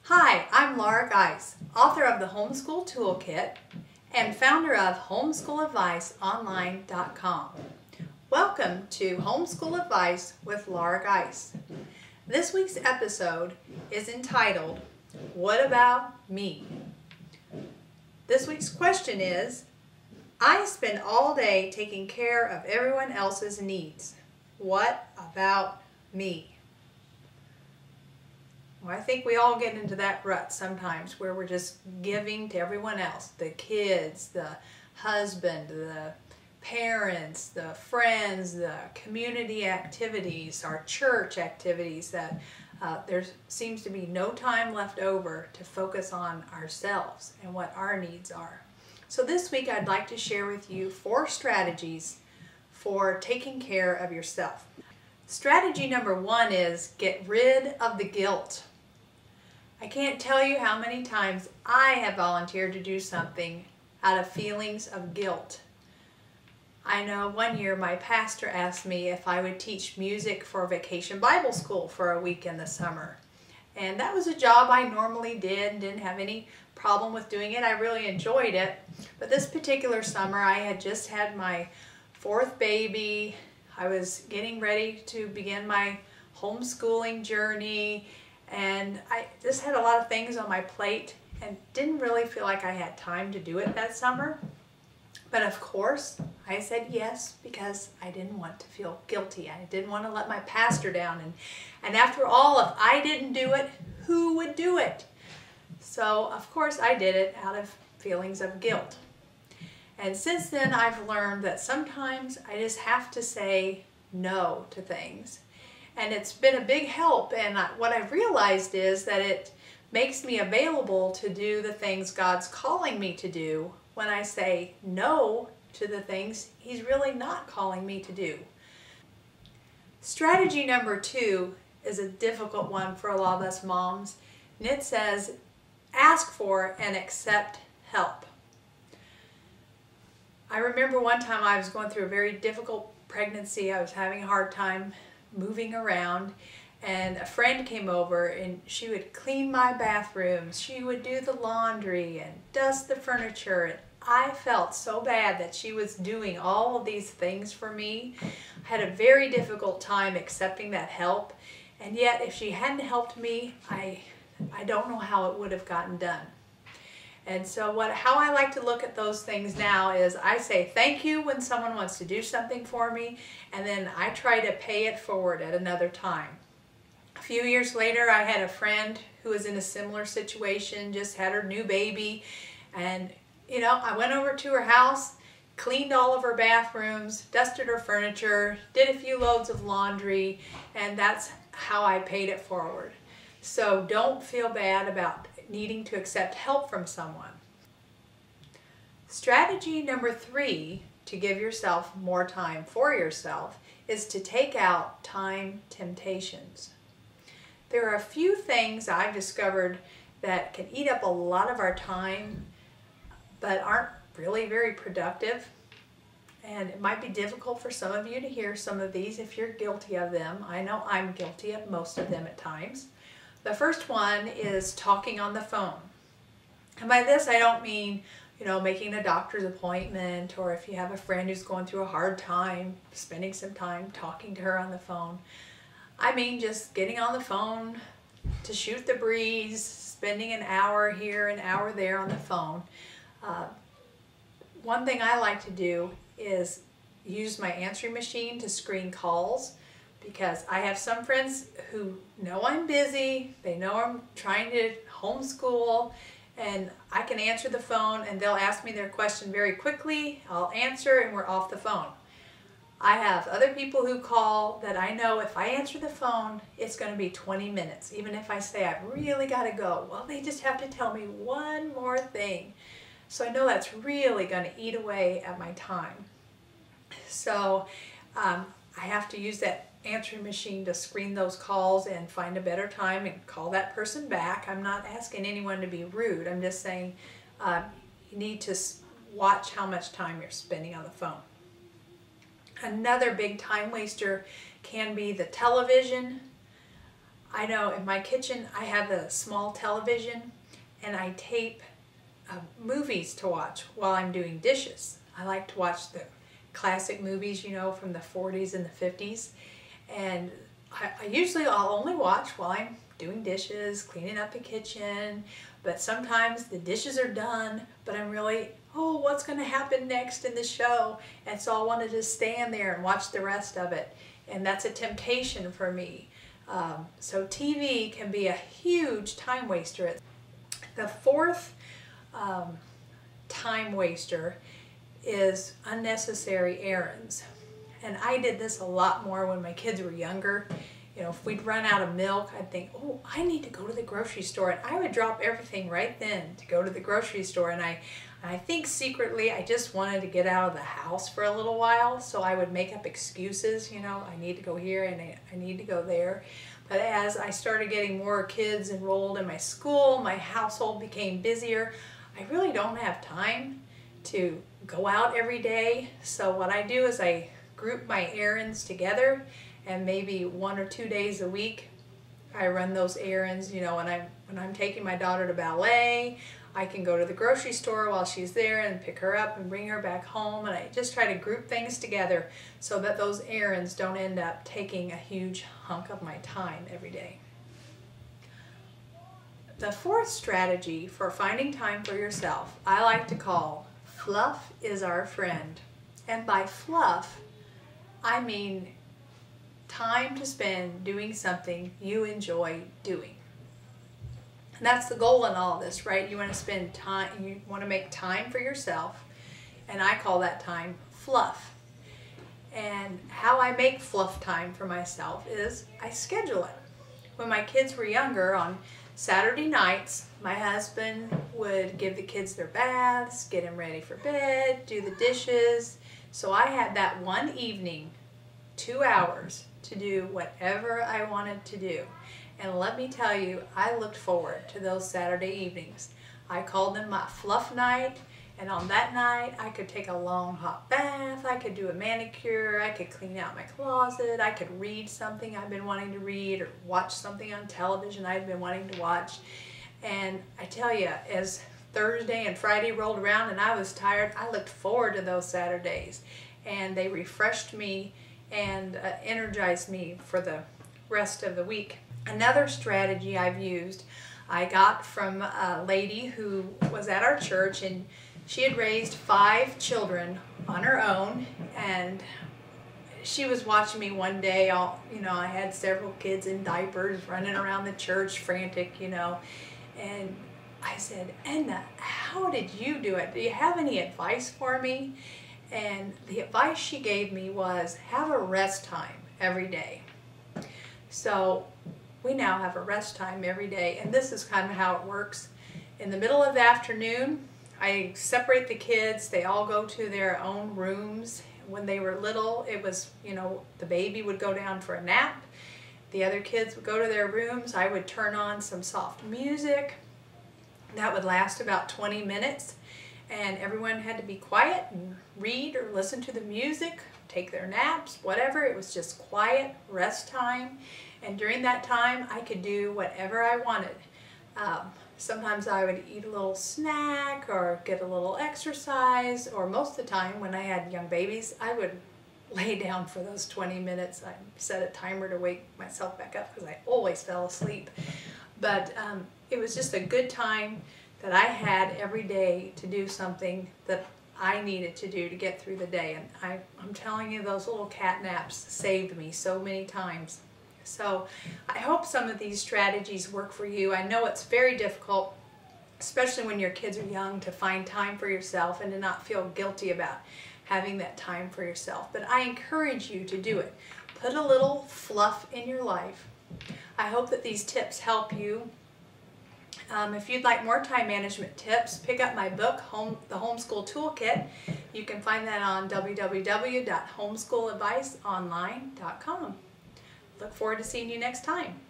Hi, I'm Laura Geis, author of the Homeschool Toolkit and founder of HomeschoolAdviceOnline.com. Welcome to Homeschool Advice with Laura Geis. This week's episode is entitled, What About Me? This week's question is, I spend all day taking care of everyone else's needs. What about me? Well, I think we all get into that rut sometimes where we're just giving to everyone else, the kids, the husband, the parents, the friends, the community activities, our church activities, that there seems to be no time left over to focus on ourselves and what our needs are. So this week I'd like to share with you 4 strategies for taking care of yourself. Strategy number 1 is get rid of the guilt. I can't tell you how many times I have volunteered to do something out of feelings of guilt. I know one year my pastor asked me if I would teach music for Vacation Bible School for a week in the summer. And that was a job I normally did and didn't have any problem with doing it. I really enjoyed it. But this particular summer I had just had my 4th baby. I was getting ready to begin my homeschooling journey, and I just had a lot of things on my plate and didn't really feel like I had time to do it that summer. But of course, I said yes because I didn't want to feel guilty. I didn't want to let my pastor down. And after all, if I didn't do it, who would do it? So of course I did it out of feelings of guilt. And since then, I've learned that sometimes I just have to say no to things. And it's been a big help. And what I've realized is that it makes me available to do the things God's calling me to do when I say no to the things He's really not calling me to do. Strategy number 2 is a difficult one for a lot of us moms. And it says, ask for and accept help. I remember one time I was going through a very difficult pregnancy. I was having a hard time moving around, and a friend came over and she would clean my bathrooms. She would do the laundry and dust the furniture. And I felt so bad that she was doing all of these things for me. I had a very difficult time accepting that help, and yet if she hadn't helped me, I don't know how it would have gotten done. And so how I like to look at those things now is I say thank you when someone wants to do something for me, and then I try to pay it forward at another time. A few years later, I had a friend who was in a similar situation, just had her new baby, and I went over to her house, cleaned all of her bathrooms, dusted her furniture, did a few loads of laundry, and that's how I paid it forward. So don't feel bad about needing to accept help from someone. Strategy number 3 to give yourself more time for yourself is to take out time temptations. There are a few things I've discovered that can eat up a lot of our time but aren't really very productive. And it might be difficult for some of you to hear some of these if you're guilty of them. I know I'm guilty of most of them at times. The first one is talking on the phone. And by this I don't mean, making a doctor's appointment, or if you have a friend who's going through a hard time, spending some time talking to her on the phone. I mean just getting on the phone to shoot the breeze, spending an hour here, an hour there on the phone. One thing I like to do is use my answering machine to screen calls, because I have some friends who know I'm busy, they know I'm trying to homeschool, and I can answer the phone and they'll ask me their question very quickly, I'll answer, and we're off the phone. I have other people who call that I know if I answer the phone, it's going to be 20 minutes. Even if I say I've really got to go, well, they just have to tell me one more thing. So I know that's really going to eat away at my time. So I have to use that answering machine to screen those calls and find a better time and call that person back. I'm not asking anyone to be rude. I'm just saying you need to watch how much time you're spending on the phone. Another big time waster can be the television. I know in my kitchen I have a small television and I tape movies to watch while I'm doing dishes. I like to watch the classic movies, you know, from the 40s and the 50s. And I'll only watch while I'm doing dishes, cleaning up the kitchen, but sometimes the dishes are done, but I'm really, oh, what's going to happen next in the show? And so I wanted to stand there and watch the rest of it. And that's a temptation for me. So TV can be a huge time waster. The fourth time waster is unnecessary errands. And I did this a lot more when my kids were younger. You know, if we'd run out of milk, I'd think, oh, I need to go to the grocery store. And I would drop everything right then to go to the grocery store. And I think secretly I just wanted to get out of the house for a little while. So I would make up excuses, you know, I need to go here and I need to go there. But as I started getting more kids enrolled in my school, my household became busier. I really don't have time to go out every day. So what I do is I group my errands together, and maybe 1 or 2 days a week I run those errands. You know, when I'm taking my daughter to ballet, I can go to the grocery store while she's there and pick her up and bring her back home, and I just try to group things together so that those errands don't end up taking a huge hunk of my time every day. The fourth strategy for finding time for yourself I like to call fluff is our friend. And by fluff, I mean time to spend doing something you enjoy doing. And that's the goal in all of this, right? You want to spend time, you want to make time for yourself, and I call that time fluff. And how I make fluff time for myself is I schedule it. When my kids were younger, on Saturday nights, my husband would give the kids their baths, get them ready for bed, do the dishes. So I had that one evening, 2 hours, to do whatever I wanted to do. And let me tell you, I looked forward to those Saturday evenings. I called them my fluff night, and on that night I could take a long hot bath, I could do a manicure, I could clean out my closet, I could read something I've been wanting to read, or watch something on television I've been wanting to watch. And I tell you, as Thursday and Friday rolled around and I was tired, I looked forward to those Saturdays, and they refreshed me and energized me for the rest of the week. Another strategy I've used, I got from a lady who was at our church, and she had raised 5 children on her own, and she was watching me one day. I had several kids in diapers running around the church frantic, and I said, Edna, how did you do it? Do you have any advice for me? And the advice she gave me was have a rest time every day. So we now have a rest time every day, and this is kind of how it works. In the middle of the afternoon, I separate the kids. They all go to their own rooms. When they were little, it was, the baby would go down for a nap. The other kids would go to their rooms. I would turn on some soft music. That would last about 20 minutes. And everyone had to be quiet and read or listen to the music, take their naps, whatever. It was just quiet, rest time. And during that time, I could do whatever I wanted. Sometimes I would eat a little snack or get a little exercise, or most of the time when I had young babies, I would lay down for those 20 minutes. I set a timer to wake myself back up because I always fell asleep. But it was just a good time that I had every day to do something that I needed to do to get through the day. And I'm telling you, those little cat naps saved me so many times. So I hope some of these strategies work for you. I know it's very difficult, especially when your kids are young, to find time for yourself and to not feel guilty about having that time for yourself. But I encourage you to do it. Put a little fluff in your life. I hope that these tips help you. If you'd like more time management tips, pick up my book, The Homeschool Toolkit. You can find that on www.homeschooladviceonline.com. Look forward to seeing you next time.